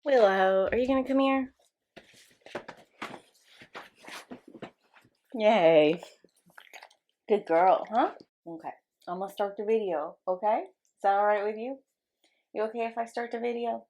Willow, are you gonna come here? Yay. Good girl, huh? Okay. I'm gonna start the video, okay? Is that alright with you? You okay if I start the video?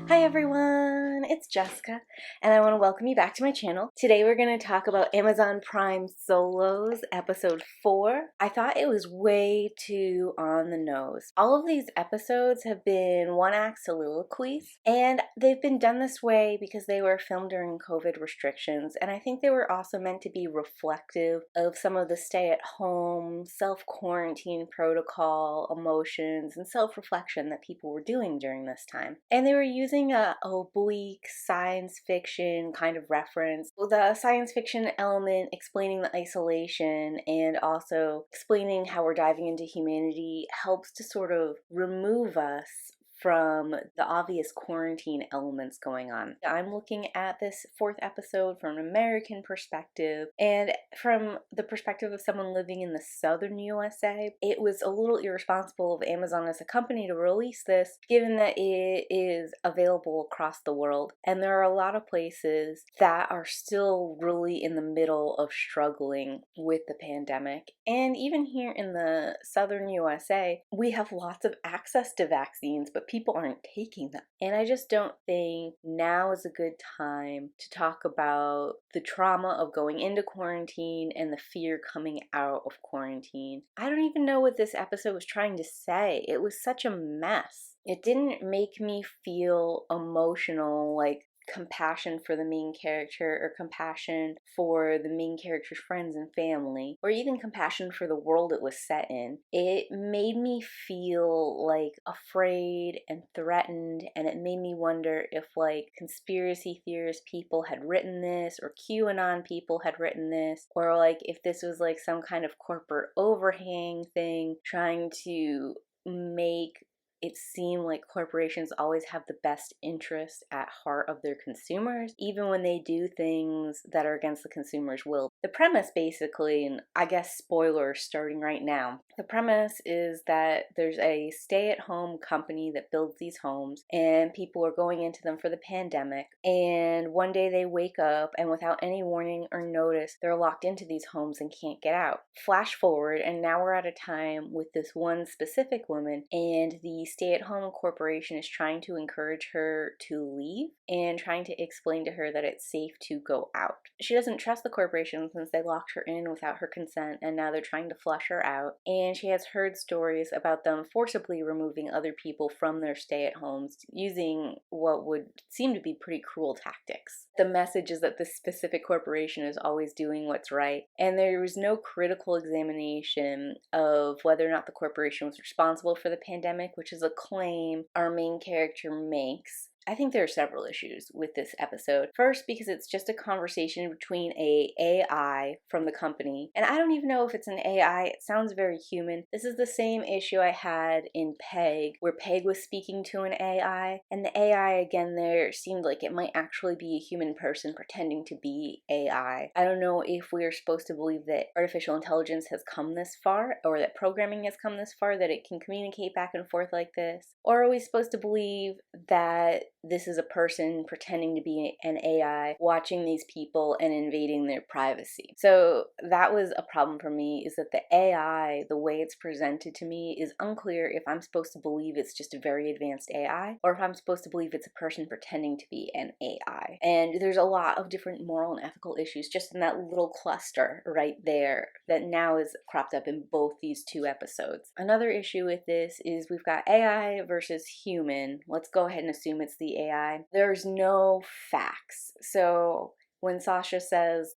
Hi everyone, it's Jessica, and I want to welcome you back to my channel. Today we're going to talk about Amazon Prime Solos, episode 4. I thought it was way too on the nose. All of these episodes have been one-act soliloquies, and they've been done this way because they were filmed during COVID restrictions, and I think they were also meant to be reflective of some of the stay-at-home, self-quarantine protocol, emotions, and self-reflection that people were doing during this time. And they were using a oblique science fiction kind of reference, with the science fiction element explaining the isolation and also explaining how we're diving into humanity helps to sort of remove us from the obvious quarantine elements going on. I'm looking at this 4th episode from an American perspective, and from the perspective of someone living in the southern USA, it was a little irresponsible of Amazon as a company to release this, given that it is available across the world, and there are a lot of places that are still really in the middle of struggling with the pandemic. And even here in the southern USA, we have lots of access to vaccines, but people aren't taking them. And I just don't think now is a good time to talk about the trauma of going into quarantine and the fear coming out of quarantine. I don't even know what this episode was trying to say. It was such a mess. It didn't make me feel emotional, like compassion for the main character or compassion for the main character's friends and family, or even compassion for the world it was set in. It made me feel like afraid and threatened, and it made me wonder if like conspiracy theorist people had written this, or QAnon people had written this, or like if this was like some kind of corporate overhang thing trying to make it seemed like corporations always have the best interest at heart of their consumers, even when they do things that are against the consumer's will. The premise basically, and I guess spoilers starting right now, the premise is that there's a stay-at-home company that builds these homes, and people are going into them for the pandemic, and one day they wake up and without any warning or notice, they're locked into these homes and can't get out. Flash forward, and now we're at a time with this one specific woman, and the stay-at-home corporation is trying to encourage her to leave and trying to explain to her that it's safe to go out. She doesn't trust the corporation since they locked her in without her consent, and now they're trying to flush her out. And she has heard stories about them forcibly removing other people from their stay-at-homes using what would seem to be pretty cruel tactics. The message is that this specific corporation is always doing what's right, and there was no critical examination of whether or not the corporation was responsible for the pandemic, which is a claim our main character makes. I think there are several issues with this episode. First, because it's just a conversation between a AI from the company, and I don't even know if it's an AI. It sounds very human. This is the same issue I had in Peg, where Peg was speaking to an AI, and the AI again there seemed like it might actually be a human person pretending to be AI. I don't know if we are supposed to believe that artificial intelligence has come this far, or that programming has come this far, that it can communicate back and forth like this, or are we supposed to believe that this is a person pretending to be an AI watching these people and invading their privacy? So that was a problem for me, is that the AI, the way it's presented to me, is unclear if I'm supposed to believe it's just a very advanced AI or if I'm supposed to believe it's a person pretending to be an AI. And there's a lot of different moral and ethical issues just in that little cluster right there that now is cropped up in both these two episodes. Another issue with this is we've got AI versus human. Let's go ahead and assume it's the AI. There's no facts. So when Sasha says,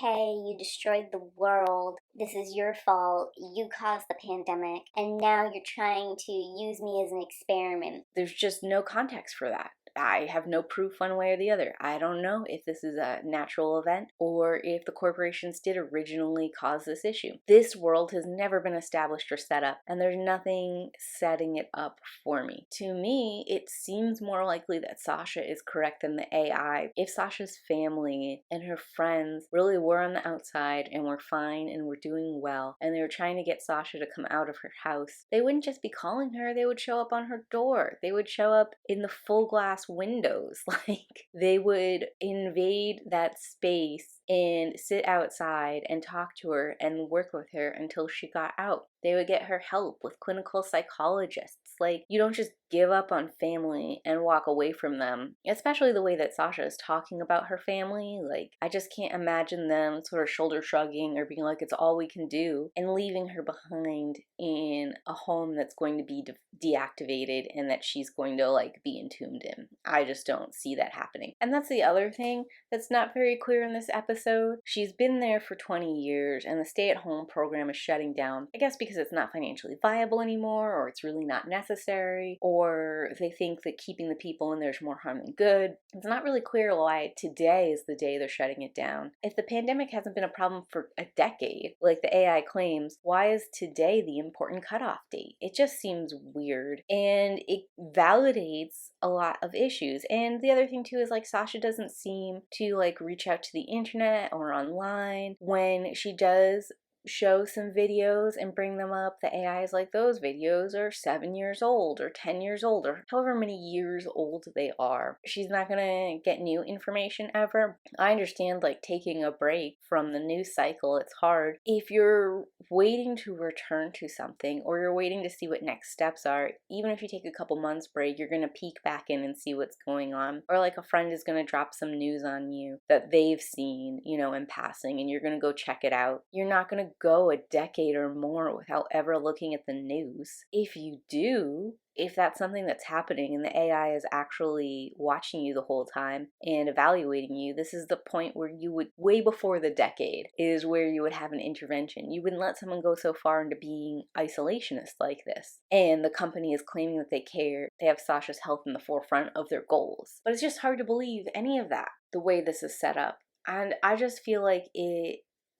hey, you destroyed the world, this is your fault, you caused the pandemic, and now you're trying to use me as an experiment. there's just no context for that. I have no proof one way or the other. I don't know if this is a natural event or if the corporations did originally cause this issue. This world has never been established or set up, and there's nothing setting it up for me. To me, it seems more likely that Sasha is correct than the AI. If Sasha's family and her friends really were on the outside and were fine and were doing well, and they were trying to get Sasha to come out of her house, they wouldn't just be calling her, they would show up on her door. They would show up in the full glass windows. Like, they would invade that space and sit outside and talk to her and work with her until she got out. They would get her help with clinical psychologists. Like, you don't just give up on family and walk away from them, especially the way that Sasha is talking about her family. Like, I just can't imagine them sort of shoulder shrugging or being like, it's all we can do, and leaving her behind in a home that's going to be deactivated and that she's going to like be entombed in. I just don't see that happening. And that's the other thing that's not very clear in this episode. She's been there for 20 years and the stay-at-home program is shutting down, I guess because it's not financially viable anymore, or it's really not necessary, or they think that keeping the people in there is more harm than good. It's not really clear why today is the day they're shutting it down. If the pandemic hasn't been a problem for a decade, like the AI claims, why is today the important cutoff date? It just seems weird, and it validates a lot of issues. And the other thing too is, like, Sasha doesn't seem to like reach out to the internet or online. When she does show some videos and bring them up, the AI is like, those videos are 7 years old or 10 years old or however many years old they are. She's not gonna get new information ever. I understand like taking a break from the news cycle, it's hard. If you're waiting to return to something, or you're waiting to see what next steps are, even if you take a couple months break, you're gonna peek back in and see what's going on. Or like a friend is gonna drop some news on you that they've seen, you know, in passing, and you're gonna go check it out. You're not gonna go a decade or more without ever looking at the news. If you do, if that's something that's happening and the AI is actually watching you the whole time and evaluating you, this is the point where you would, way before the decade, is where you would have an intervention. You wouldn't let someone go so far into being isolationist like this. And the company is claiming that they care, they have Sasha's health in the forefront of their goals. But it's just hard to believe any of that, the way this is set up. And I just feel like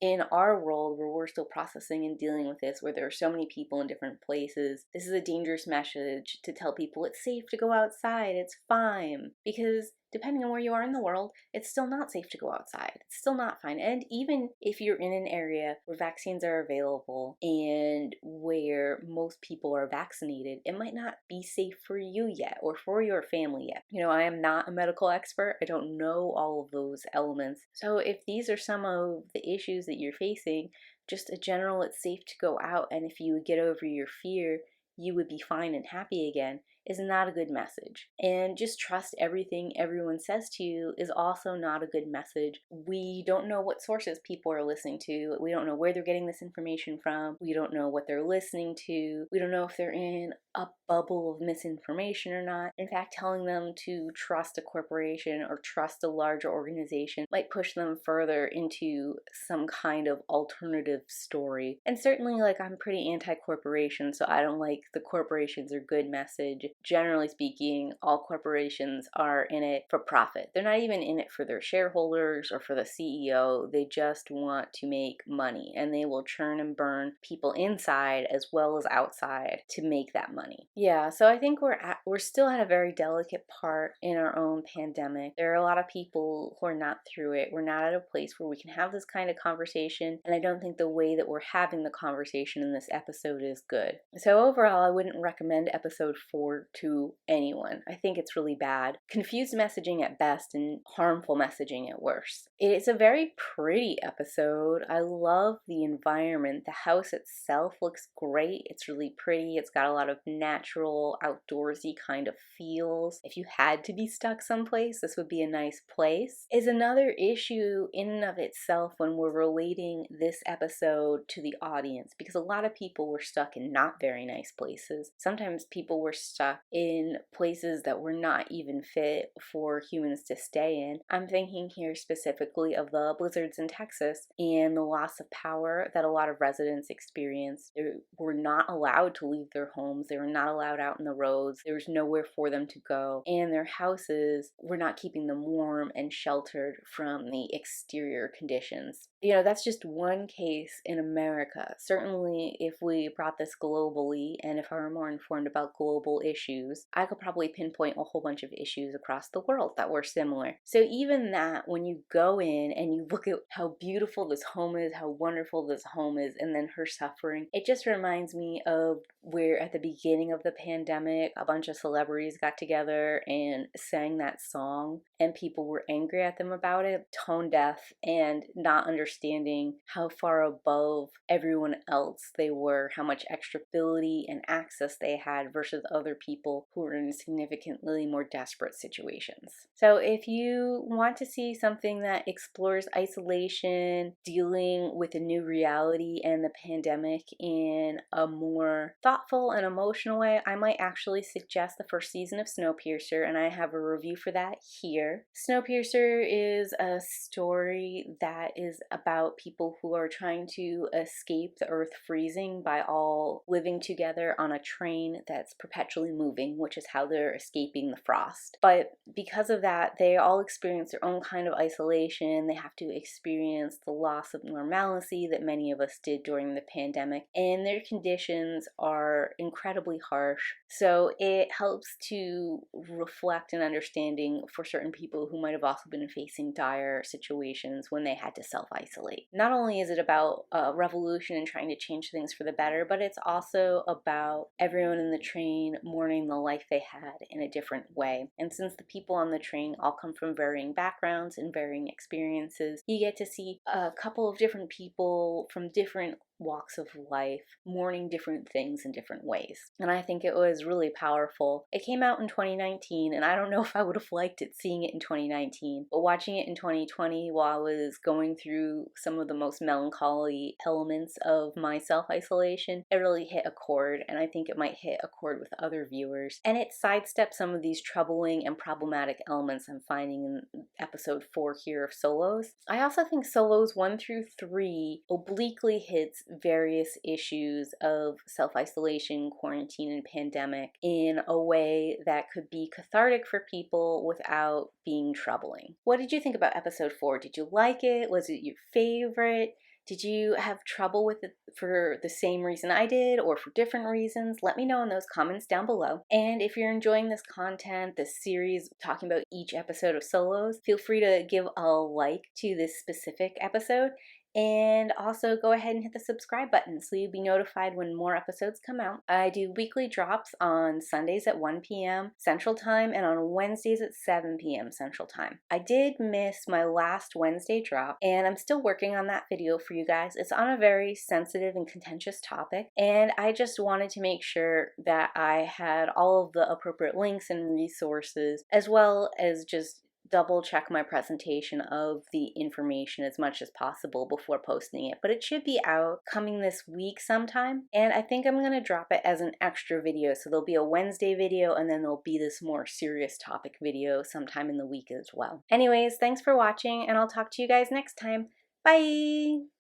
in our world where we're still processing and dealing with this, where there are so many people in different places, this is a dangerous message to tell people it's safe to go outside, it's fine. Because depending on where you are in the world, it's still not safe to go outside. It's still not fine. And even if you're in an area where vaccines are available and where most people are vaccinated, it might not be safe for you yet or for your family yet. You know, I am not a medical expert. I don't know all of those elements. So if these are some of the issues that you're facing, just a general, it's safe to go out, and if you would get over your fear, you would be fine and happy again, is not a good message. And just trust everything everyone says to you is also not a good message. We don't know what sources people are listening to. We don't know where they're getting this information from. We don't know what they're listening to. We don't know if they're in a bubble of misinformation or not. In fact, telling them to trust a corporation or trust a larger organization might push them further into some kind of alternative story. And certainly, like, I'm pretty anti-corporation, so I don't like the corporations are good message. Generally speaking, all corporations are in it for profit. They're not even in it for their shareholders or for the CEO. They just want to make money, and they will churn and burn people inside as well as outside to make that money. Yeah, so I think we're still at a very delicate part in our own pandemic. There are a lot of people who are not through it. We're not at a place where we can have this kind of conversation, and I don't think the way that we're having the conversation in this episode is good. So overall, I wouldn't recommend episode 4 to anyone. I think it's really bad. Confused messaging at best and harmful messaging at worst. It's a very pretty episode. I love the environment. The house itself looks great. It's really pretty. It's got a lot of natural, outdoorsy kind of feels. If you had to be stuck someplace, this would be a nice place. Is another issue in and of itself when we're relating this episode to the audience, because a lot of people were stuck in not very nice places. Sometimes people were stuck in places that were not even fit for humans to stay in. I'm thinking here specifically of the blizzards in Texas and the loss of power that a lot of residents experienced. They were not allowed to leave their homes. They were not allowed out in the roads. There was nowhere for them to go, and their houses were not keeping them warm and sheltered from the exterior conditions. You know, that's just one case in America. Certainly, if we brought this globally, and if I were more informed about global issues, I could probably pinpoint a whole bunch of issues across the world that were similar. So even that, when you go in and you look at how beautiful this home is, how wonderful this home is, and then her suffering, it just reminds me of where at the beginning of the pandemic, a bunch of celebrities got together and sang that song, and people were angry at them about it, tone deaf, and not understanding how far above everyone else they were, how much extra ability and access they had versus other people who were in significantly more desperate situations. So if you want to see something that explores isolation, dealing with a new reality and the pandemic in a more thoughtful and emotional way, I might actually suggest the first season of Snowpiercer, and I have a review for that here. Snowpiercer is a story that is about people who are trying to escape the earth freezing by all living together on a train that's perpetually moving, which is how they're escaping the frost. But because of that, they all experience their own kind of isolation. They have to experience the loss of normalcy that many of us did during the pandemic, and their conditions are incredibly harsh. So it helps to reflect an understanding for certain people who might have also been facing dire situations when they had to self-isolate. Not only is it about revolution and trying to change things for the better, but it's also about everyone in the train mourning the life they had in a different way. And since the people on the train all come from varying backgrounds and varying experiences, you get to see a couple of different people from different walks of life mourning different things in different ways. And I think it was really powerful. It came out in 2019, and I don't know if I would have liked it seeing it in 2019, but watching it in 2020 while I was going through some of the most melancholy elements of my self-isolation, it really hit a chord, and I think it might hit a chord with other viewers. And it sidesteps some of these troubling and problematic elements I'm finding in episode 4 here of Solos. I also think Solos 1 through 3 obliquely hits various issues of self-isolation, quarantine, and pandemic in a way that could be cathartic for people without being troubling. What did you think about episode 4? Did you like it? Was it your favorite? Did you have trouble with it for the same reason I did or for different reasons? Let me know in those comments down below. And if you're enjoying this content, this series talking about each episode of Solos, feel free to give a like to this specific episode. And also go ahead and hit the subscribe button so you'll be notified when more episodes come out. I do weekly drops on Sundays at 1 p.m. Central Time and on Wednesdays at 7 p.m. Central Time. I did miss my last Wednesday drop, and I'm still working on that video for you guys. It's on a very sensitive and contentious topic, and I just wanted to make sure that I had all of the appropriate links and resources, as well as just double check my presentation of the information as much as possible before posting it. But it should be out coming this week sometime, and I think I'm gonna drop it as an extra video. So there'll be a Wednesday video, and then there'll be this more serious topic video sometime in the week as well. Anyways, thanks for watching, and I'll talk to you guys next time. Bye!